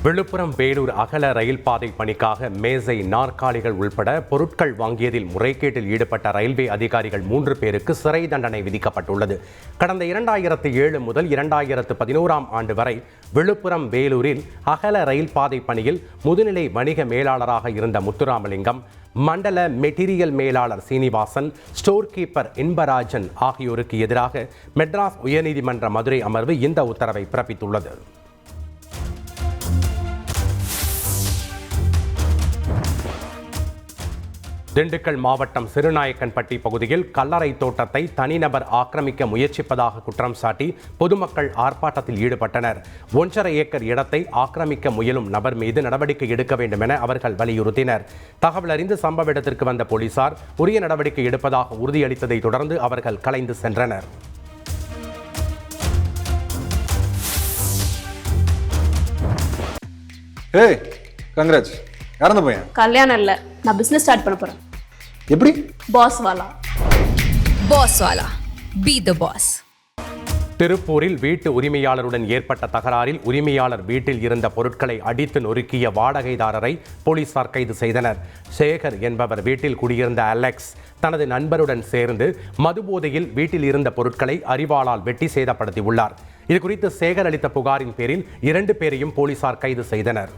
விழுப்புரம் வேலூர் அகல ரயில் பாதை பணிக்காக மேசை, நாற்காலிகள் உள்பட பொருட்கள் வாங்கியதில் முறைகேட்டில் ஈடுபட்ட ரயில்வே அதிகாரிகள் 3 பேருக்கு சிறை தண்டனை விதிக்கப்பட்டுள்ளது. கடந்த 2007 முதல் 2011 ஆண்டு வரை விழுப்புரம் வேலூரில் அகல ரயில் பாதை பணியில் முதுநிலை வணிக மேலாளராக இருந்த முத்துராமலிங்கம், மண்டல மெட்டீரியல் மேலாளர் சீனிவாசன், ஸ்டோர் கீப்பர் இன்பராஜன் ஆகியோருக்கு எதிராக மெட்ராஸ் உயர்நீதிமன்ற மதுரை அமர்வு இந்த உத்தரவை பிறப்பித்துள்ளது. திண்டுக்கல் மாவட்டம் சிறுநாயக்கன்பட்டி பகுதியில் கல்லறை தோட்டத்தை தனிநபர் ஆக்கிரமிக்க முயற்சிப்பதாக குற்றம் சாட்டி பொதுமக்கள் ஆர்ப்பாட்டத்தில் ஈடுபட்டனர். 1.5 ஏக்கர் இடத்தை ஆக்கிரமிக்க முயலும் நபர் மீது நடவடிக்கை எடுக்க வேண்டும் என அவர்கள் வலியுறுத்தினர். தகவல் அறிந்து சம்பவ இடத்திற்கு வந்த போலீசார் உரிய நடவடிக்கை எடுப்பதாக உறுதியளித்ததை தொடர்ந்து அவர்கள் கலைந்து சென்றனர். கல்யாணம் இல்ல, நான் பிசினஸ் ஸ்டார்ட் பண்ண போறேன். எப்படி? பாஸ் வாலா பி தி பாஸ். திருப்பூரில் வீட்டு உரிமையாளருடன் ஏற்பட்ட தகராறில் உரிமையாளர் வீட்டில் இருந்த பொருட்களை அடித்து நொறுக்கிய வாடகைதாரரை போலீசார் கைது செய்தனர். சேகர் என்பவர் வீட்டில் குடியிருந்த அலெக்ஸ் தனது நண்பருடன் சேர்ந்து மதுபோதையில் வீட்டில் இருந்த பொருட்களை அரிவாளால் வெட்டி சேதப்படுத்தியுள்ளார். இதுகுறித்து சேகர் அளித்த புகாரின் பேரில் 2 பேரையும் போலீசார் கைது செய்தனர்.